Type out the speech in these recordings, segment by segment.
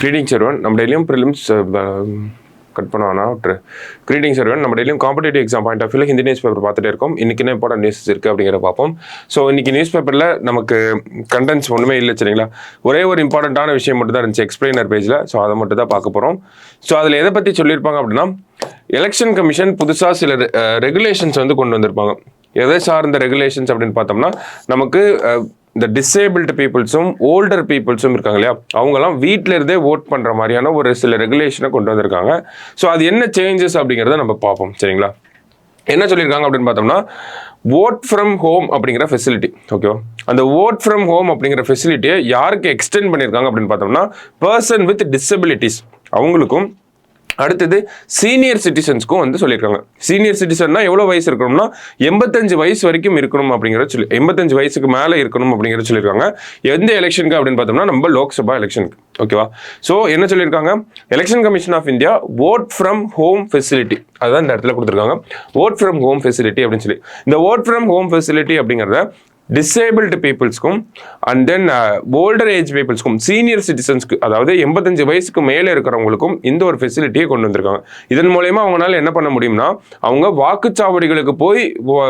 Greetings everyone. நம்ம டெய்லியும் prelims cut பண்ணுவானா கிரீட்டிங்ஸ் everyone. நம்ம டெய்லியும் காம்படிட்டிவ் எக்ஸாம் பாயிண்ட் ஆஃப் வியூல ஹிந்தி நியூஸ் பேப்பர் பார்த்துட்டே இருக்கோம். இன்னைக்கு என்ன இம்பார்ட்டன்ட் நியூஸ் இருக்குது அப்படிங்கிற பார்ப்போம். ஸோ இன்னைக்கு நியூஸ் பேப்பரில் நமக்கு கண்டென்ட்ஸ் ஒன்றுமே இல்லை சரிங்களா. ஒரே ஒரு இம்பார்ட்டண்ட்டான விஷயம் மட்டும் தான் இருந்துச்சு எக்ஸ்பிளைனர் பேஜில். ஸோ அதை மட்டும் தான் பார்க்க போகிறோம். ஸோ அதில் எதை பற்றி சொல்லியிருப்பாங்க அப்படின்னா, எலெக்ஷன் கமிஷன் புதுசாக சில ரெகுலேஷன்ஸ் வந்து கொண்டு வந்திருப்பாங்க. எதை சார்ந்த ரெகுலேஷன்ஸ் அப்படின்னு பார்த்தோம்னா, நமக்கு இந்த டிசேபிள்டு பீப்புள்ஸும் ஓல்டர் பீப்புள்ஸும் இருக்காங்க இல்லையா, அவங்கெல்லாம் வீட்டில இருந்தே ஓட் பண்ணுற மாதிரியான ஒரு சில ரெகுலேஷனை கொண்டு வந்திருக்காங்க. ஸோ அது என்ன சேஞ்சஸ் அப்படிங்கிறத நம்ம பார்ப்போம் சரிங்களா. என்ன சொல்லியிருக்காங்க அப்படின்னு பார்த்தோம்னா, ஓட் ஃப்ரம் ஹோம் அப்படிங்கிற ஃபெசிலிட்டி. ஓகேவா, அந்த ஓட் ஃப்ரம் ஹோம் அப்படிங்கிற ஃபெசிலிட்டியை யாருக்கு எக்ஸ்டெண்ட் பண்ணியிருக்காங்க அப்படின்னு பார்த்தோம்னா, பர்சன் வித் டிசபிலிட்டிஸ் அவங்களுக்கும், அடுத்தது சீனியர் சிட்டிசன்ஸ்க்கும் வந்து சொல்லியிருக்காங்க. சீனியர் சிட்டிசன்னா எவ்வளோ வயசு இருக்கணும்னா 85 வயசு வரைக்கும் இருக்கணும் அப்படிங்கிறத 85 வயசுக்கு மேலே இருக்கணும் அப்படிங்கிறத சொல்லியிருக்காங்க. எந்த எலெக்ஷனுக்கு அப்படின்னு பார்த்தோம்னா, நம்ம லோக்சபா எலெக்ஷனுக்கு. ஓகேவா, ஸோ என்ன சொல்லியிருக்காங்க, election commission of India vote from home facility, அதுதான் இந்த இடத்துல கொடுத்துருக்காங்க. ஓட் ஃப்ரம் ஹோம் ஃபெசிலிட்டி அப்படின்னு சொல்லி, இந்த ஓட் ஃப்ரம் ஹோம் ஃபெசிலிட்டி அப்படிங்கிறத டிசேபிள்டு பீப்புள்ஸ்க்கும் அண்ட் தென் ஓல்டர் ஏஜ் பீப்புள்ஸ்க்கும் சீனியர் சிட்டிசன்ஸ்க்கு, அதாவது 85 வயசுக்கு மேலே இருக்கிறவங்களுக்கும் இந்த ஒரு ஃபெசிலிட்டியை கொண்டு வந்திருக்காங்க. இதன் மூலயமா அவங்களால என்ன பண்ண முடியும்னா, அவங்க வாக்குச்சாவடிகளுக்கு போய்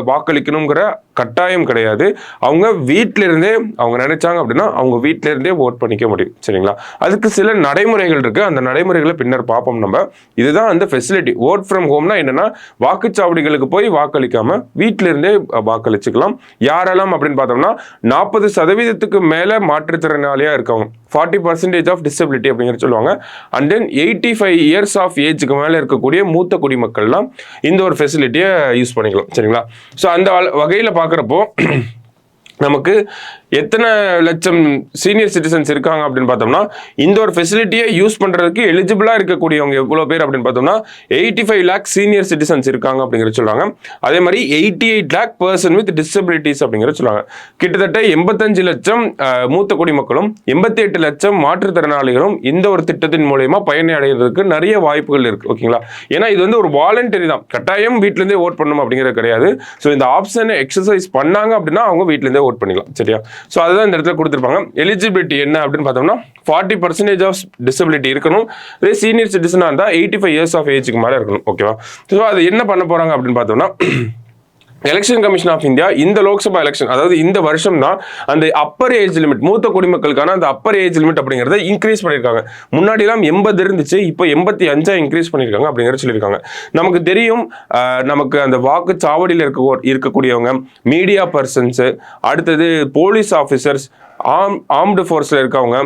வாக்களிக்கணுங்கிற கட்டாயம் கிடையாது. அவங்க வீட்டிலிருந்தே அவங்க நினைச்சாங்க அப்படின்னா அவங்க வீட்டிலிருந்தே ஓட் பண்ணிக்க முடியும் சரிங்களா. அதுக்கு சில நடைமுறைகள் இருக்கு, அந்த நடைமுறைகளை பின்னர் பார்ப்போம் நம்ம. இதுதான் அந்த ஃபெசிலிட்டி. ஓட் ஃப்ரம் ஹோம்னா என்னன்னா, வாக்குச்சாவடிகளுக்கு போய் வாக்களிக்காம வீட்டிலிருந்தே வாக்களிச்சுக்கலாம். யாரெல்லாம் அப்படின்னு பார்த்தோம்னா, 40% மேல மாற்றுத்திறனாளியா இருக்கவங்க, 40% ஆஃப் டிசபிலிட்டி அப்படிங்கிற சொல்லுவாங்க. அண்ட் தென் 85 இயர்ஸ் ஆஃப் ஏஜுக்கு மேல இருக்கக்கூடிய மூத்த குடிமக்கள்லாம் இந்த ஒரு ஃபெசிலிட்டியை யூஸ் பண்ணிக்கலாம் சரிங்களா. ஸோ அந்த வகையில் பார்க்குறப்போ நமக்கு எத்தனை லட்சம் சீனியர் சிட்டிசன்ஸ் இருக்காங்க அப்படின்னு பார்த்தோம்னா, இந்த ஒரு ஃபெசிலிட்டியை யூஸ் பண்ணுறதுக்கு எலிஜிபிளாக இருக்கக்கூடியவங்க எவ்வளோ பேர் அப்படின்னு பார்த்தோம்னா, 85 லேக் சீனியர் சிட்டிசன்ஸ் இருக்காங்க அப்படிங்கிற சொல்லுவாங்க. அதே மாதிரி 88 லேக் பர்சன் வித் டிசபிலிட்டிஸ் அப்படிங்கிற சொல்லுவாங்க. கிட்டத்தட்ட 85 லட்சம் மூத்த குடிமக்களும் 88 லட்சம் மாற்றுத்திறனாளிகளும் இந்த ஒரு திட்டத்தின் மூலயமா பயனை அடைகிறதுக்கு நிறைய வாய்ப்புகள் இருக்கு. ஓகேங்களா, ஏன்னா இது வந்து ஒரு வாலண்டரி தான், கட்டாயம் வீட்டிலேருந்தே ஓட் பண்ணணும் அப்படிங்கிறது கிடையாது. ஸோ இந்த ஆப்ஷனை எக்ஸசைஸ் பண்ணாங்க அப்படின்னா அவங்க வீட்டிலேருந்தே ஓட் பண்ணிக்கலாம் சரியா. ஸோ அதுதான் இந்த இடத்துல கொடுத்துருப்பாங்க. எலிஜிபிலிட்டி என்ன அப்படின்னு பார்த்தோம்னா, 40% ஆஃப் டிசபிலிட்டி இருக்கணும். இதே சீனியர் சிட்டிசனாக இருந்தால் 85 இயர்ஸ் ஆஃப் ஏஜுக்கு மேலே இருக்கணும். ஓகேவா, ஸோ அது என்ன பண்ண போகிறாங்க அப்படின்னு பார்த்தோம்னா, எலெக்ஷன் கமிஷன் ஆஃப் இந்தியா இந்த லோக்சபா எலெக்ஷன், அதாவது இந்த வருஷம் தான் அந்த அப்பர் ஏஜ் லிமிட், மூத்த குடிமக்களுக்கான அந்த அப்பர் ஏஜ் லிமிட் அப்படிங்கிறத இன்க்ரீஸ் பண்ணியிருக்காங்க. முன்னாடிலாம் 80 இருந்துச்சு, இப்போ 85 இன்க்ரீஸ் பண்ணியிருக்காங்க அப்படிங்கிறத சொல்லியிருக்காங்க. நமக்கு தெரியும், நமக்கு அந்த வாக்குச்சாவடியில் இருக்கக்கூடியவங்க, மீடியா பர்சன்ஸு, அடுத்தது போலீஸ் ஆஃபீஸர்ஸ், ஆர்ம்டு ஃபோர்ஸில் இருக்கவங்க,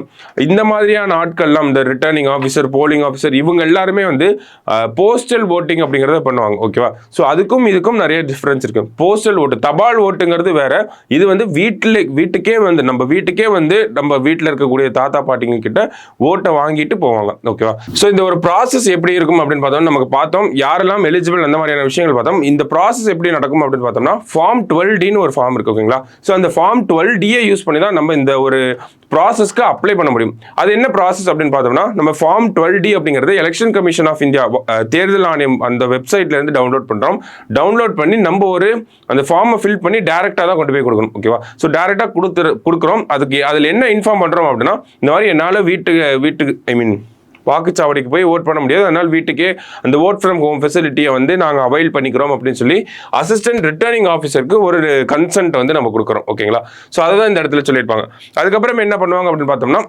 இந்த மாதிரியான ஆட்கள்லாம், இந்த ரிட்டர்னிங் ஆஃபீஸர், போலிங் ஆஃபீஸர், இவங்க எல்லாருமே வந்து போஸ்டல் ஓட்டிங் அப்படிங்கிறத பண்ணுவாங்க. ஓகேவா, ஸோ அதுக்கும் இதுக்கும் நிறைய டிஃப்ரென்ஸ் இருக்கு. போஸ்டல் ஓட்டு, தபால் ஓட்டுங்கிறது வேற, இது வந்து வீட்டுக்கே வந்து நம்ம வீட்டில் இருக்கக்கூடிய தாத்தா பாட்டிங்க கிட்ட ஓட்டை வாங்கிட்டு போவாங்க. ஓகேவா, ஸோ இந்த ஒரு ப்ராசஸ் எப்படி இருக்கும் அப்படின்னு பார்த்தோம், நமக்கு பார்த்தோம் யாரெல்லாம் எலிஜிபிள் அந்த மாதிரியான விஷயங்கள் பார்த்தோம். இந்த ப்ராசஸ் எப்படி நடக்கும் அப்படின்னு பார்த்தோம்னா, ஃபார்ம் 12Dன்னு ஒரு ஃபார்ம் இருக்கு. ஓகேங்களா, ஸோ அந்த ஃபார்ம் 12Dயை யூஸ் பண்ணி தான் நம்ம இந்த ஒரு ப்ராசஸ்க்கு அப்ளை பண்ண முடியும். அது என்ன ப்ராசஸ் அப்படின்னு பார்த்தோம்னா, நம்ம ஃபார்ம் 12D அப்படிங்கிறது எலெக்ஷன் கமிஷன் ஆஃப் இந்தியா தேர்தல் ஆணையம் அந்த வெப்சைட்ல இருந்து டவுன்லோட் பண்றோம். டவுன்லோட் பண்ணி நம்ம ஒரு அந்த ஃபார்மை ஃபில் பண்ணி டைரக்டா தான் கொண்டு போய் கொடுக்கணும். ஓகேவா, ஸோ டைரக்டா கொடுக்குறோம். அதுக்கு அதில் என்ன இன்ஃபார்ம் பண்றோம் அப்படின்னா, இந்த மாதிரி என்னால் வீட்டுக்கு ஐ மீன் வாக்குச்சாவடிக்கு போய் ஓட் பண்ண முடியாது, அதனால் வீட்டுக்கே அந்த ஓட் ஃப்ரம் ஹோம் ஃபெசிலிட்டியை வந்து நாங்கள் அவைல் பண்ணிக்கிறோம் அப்படின்னு சொல்லி அசிஸ்டன்ட் ரிட்டர்னிங் ஆஃபீஸருக்கு ஒரு கன்சென்ட் வந்து நம்ம கொடுக்குறோம். ஓகேங்களா, ஸோ அதை தான் இந்த இடத்துல சொல்லியிருப்பாங்க. அதுக்கப்புறம் என்ன பண்ணுவாங்க அப்படின்னு பார்த்தோம்னா,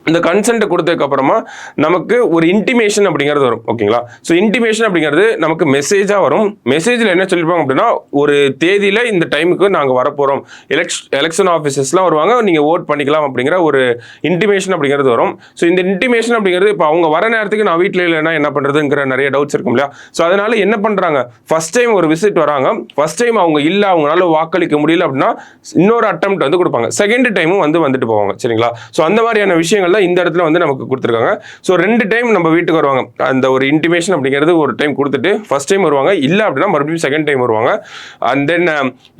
இந்த கன்சென்ட் கொடுத்ததுக்கு அப்புறமா நமக்கு ஒரு இன்டிமேஷன் அப்படிங்கிறது வரும். ஓகேங்களா, ஸோ இன்டிமேஷன் அப்படிங்கிறது நமக்கு மெசேஜாக வரும். மெசேஜில் என்ன சொல்லியிருப்பாங்க அப்படின்னா, ஒரு தேதியில் இந்த டைமுக்கு நாங்கள் வரப்போகிறோம், எலெக்ஷன் ஆஃபீஸர்ஸ்லாம் வருவாங்க, நீங்கள் ஓட் பண்ணிக்கலாம் அப்படிங்கிற ஒரு இன்டிமேஷன் அப்படிங்கிறது வரும். ஸோ இந்த இன்டிமேஷன் அப்படிங்கிறது இப்போ அவங்க வர நேரத்துக்கு நான் வீட்டில் இல்லைன்னா என்ன பண்ணுறதுங்கிற நிறைய டவுட்ஸ் இருக்கும் இல்லையா. ஸோ அதனால என்ன பண்ணுறாங்க, ஃபர்ஸ்ட் டைம் ஒரு விசிட் வராங்க, ஃபர்ஸ்ட் டைம் அவங்க இல்லை, அவங்களால வாக்களிக்க முடியல அப்படின்னா இன்னொரு அட்டெம்ப்ட் வந்து கொடுப்பாங்க, செகண்ட் டைமும் வந்துட்டு போவாங்க சரிங்களா. ஸோ அந்த மாதிரியான விஷயங்கள் இந்த இடத்துல வந்து நமக்கு கொடுத்துருக்காங்க. ஸோ 2 டைம் நம்ம வீட்டுக்கு வருவாங்க. அந்த ஒரு இன்டிமேஷன் அப்படிங்கிறது ஒரு டைம் கொடுத்துட்டு ஃபர்ஸ்ட் டைம் வருவாங்க, இல்லை அப்படின்னா மறுபடியும் செகண்ட் டைம் வருவாங்க. அண்ட் தென்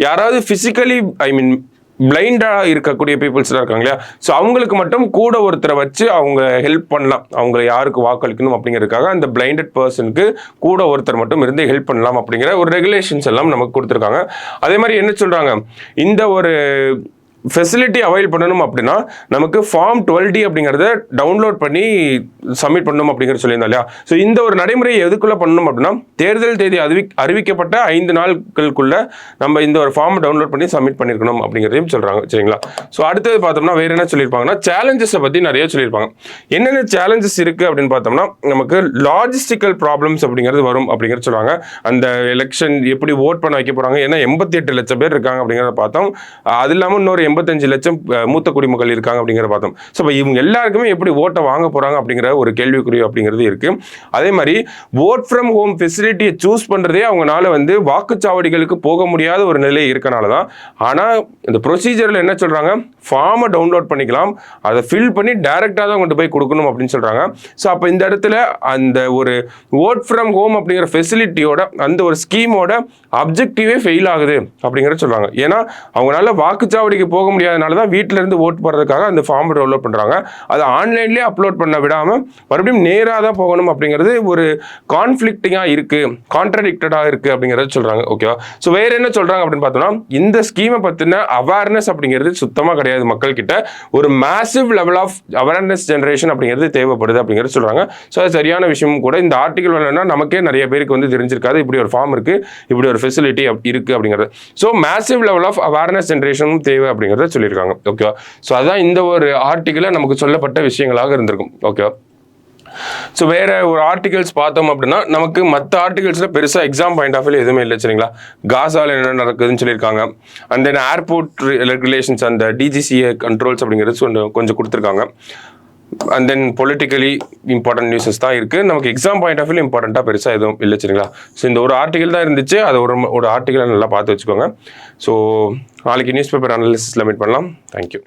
யாராவது பிசிக்கலி ஐ மீன் பிளைண்டா இருக்கக்கூடிய பீப்புள்ஸ்லாம் இருக்காங்க இல்லையா, ஸோ அவங்களுக்கு மட்டும் கூட ஒருத்தரை வச்சு அவங்க ஹெல்ப் பண்ணலாம், அவங்க யாருக்கு வாக்களிக்கணும் அப்படிங்கிறதுக்காக அந்த பிளைண்டட் பர்சனுக்கு கூட ஒருத்தர் மட்டும் இருந்து ஹெல்ப் பண்ணலாம் அப்படிங்கிற ஒரு ரெகுலேஷன்ஸ் எல்லாம் நமக்கு கொடுத்துருக்காங்க. அதே மாதிரி என்ன சொல்றாங்க, இந்த ஒரு ஃபெசிலிட்டி அவைல் பண்ணணும் அப்படின்னா நமக்கு ஃபார்ம் 12D அப்படிங்கிறத டவுன்லோட் பண்ணி சப்மிட் பண்ணணும் அப்படிங்கிற சொல்லியிருந்தோம் இல்லையா. ஸோ இந்த ஒரு நடைமுறையை எதுக்குள்ளே பண்ணணும் அப்படின்னா தேர்தல் தேதி அறிவிக்கப்பட்ட 5 நாட்களுக்குள்ள நம்ம இந்த ஒரு ஃபார்ம் டவுன்லோட் பண்ணி சப்மிட் பண்ணியிருக்கணும் அப்படிங்கிறதையும் சொல்கிறாங்க. சரிங்களா. ஸோ அடுத்தது பார்த்தோம்னா வேறு என்ன சொல்லியிருப்பாங்கன்னா சேலஞ்சஸை பற்றி நிறைய சொல்லியிருப்பாங்க. என்னென்ன சேலஞ்சஸ் இருக்குது அப்படின்னு பார்த்தோம்னா நமக்கு லாஜிஸ்டிக்கல் ப்ராப்ளம்ஸ் அப்படிங்கிறது வரும் அப்படிங்கிறது சொல்கிறாங்க. அந்த எலெக்ஷன் எப்படி ஓட் பண்ண வைக்க போகிறாங்க, ஏன்னா 88 லட்சம் பேர் இருக்காங்க அப்படிங்கிறத பார்த்தோம். அது இல்லாமல் இன்னொரு 85 லட்சம் மூத்த குடிமக்கள் இருக்காங்க அப்படிங்கிறத பார்த்தோம். ஸோ இவங்க எல்லாருக்குமே எப்படி ஓட்டை வாங்க போகிறாங்க அப்படிங்கிற ஒரு கேள்விக்குறி அப்படிங்கிறது இருக்குது. அதே மாதிரி ஓட் ஃப்ரம் ஹோம் ஃபெசிலிட்டியை சூஸ் பண்ணுறதே அவங்களால வாக்குச்சாவடிகளுக்கு போக முடியாத ஒரு நிலை இருக்கனால தான். ஆனால் இந்த ப்ரொசீஜரில் என்ன சொல்கிறாங்க, ஃபார்மை டவுன்லோட் பண்ணிக்கலாம், அதை ஃபில் பண்ணி டைரெக்டாக தான் கொண்டு போய் கொடுக்கணும் அப்படின்னு சொல்கிறாங்க. ஸோ அப்போ இந்த இடத்துல அந்த ஒரு ஓட் ஃப்ரம் ஹோம் அப்படிங்கிற ஃபெசிலிட்டியோட அந்த ஒரு ஸ்கீமோட அப்ஜெக்டிவே ஃபெயில் ஆகுது அப்படிங்கிறத சொல்கிறாங்க. ஏன்னா அவங்களால வாக்குச்சாவடிக்கு போக முடியாதனால தான் வீட்டில இருந்து ஓட்டு போடுறதுக்காக அந்த ஃபார்ம் டவுன்லோட் பண்ணுறாங்க. அதை ஆன்லைன்லேயே அப்லோட் பண்ண விடாமல் மறுபடியும் நேராக தான் போகணும் அப்படிங்கிறது ஒரு கான்ஃப்ளிக்டிங்காக இருக்குது, கான்ட்ரடிக்டடாக இருக்குது அப்படிங்கிறத சொல்கிறாங்க. ஓகேவா. ஸோ வேறு என்ன சொல்கிறாங்க அப்படின்னு பார்த்தோம்னா இந்த ஸ்கீமை பற்றின அவேர்னஸ் அப்படிங்கிறது சுத்தமாக கிடையாது மக்கள்கிட்ட. ஒரு massive level of awareness generation அப்படிங்கிறது தேவைப்படுது அப்படிங்கிறது சொல்கிறாங்க. ஸோ அது சரியான விஷயமும் கூட. இந்த ஆர்டிகல் என்னன்னா நமக்கே நிறைய பேருக்கு தெரிஞ்சிருக்காது இப்படி ஒரு ஃபார்ம் இருக்குது, இப்படி ஒரு ஃபெசிலிட்டி இருக்குது அப்படிங்கிறது. So massive level of awareness ஜென்ரேஷனும் தேவை அப்படிங்கிறத சொல்லியிருக்காங்க. ஓகேவா. ஸோ அதான் இந்த ஒரு ஆர்டிகிளில் நமக்கு சொல்லப்பட்ட விஷயங்களாக இருந்திருக்கும். ஓகேவா. ஸோ வேற ஒரு ஆர்டிகல்ஸ் பார்த்தோம் அப்படின்னா நமக்கு மற்ற ஆர்டிகல்ஸில் பெருசாக எக்ஸாம் பாயிண்ட் ஆஃப் வியூ எதுவுமே இல்லை. சரிங்களா. காசாவில் என்ன நடக்குதுன்னு சொல்லியிருக்காங்க. அண்ட் தென் ஏர்போர்ட் ரெகுலேஷன்ஸ் அந்த டிஜிசிஏ கண்ட்ரோல்ஸ் அப்படிங்கிறது கொஞ்சம் கொடுத்துருக்காங்க. And then politically important newses தான் இருக்குது. நமக்கு எக்ஸாம் பாயிண்ட் ஆஃப் வியூ இம்பார்ட்டண்ட்டாக பெருசாக எதுவும் இல்லை. சரிங்களா. ஸோ இந்த ஒரு ஆர்டிகல் தான் இருந்துச்சு, அதை ஒரு ஆர்டிகலை நல்லா பார்த்து வச்சுக்கோங்க. ஸோ நாளைக்கு நியூஸ் பேப்பர் அனாலிசிஸில் மீட் பண்ணலாம். தேங்க்யூ.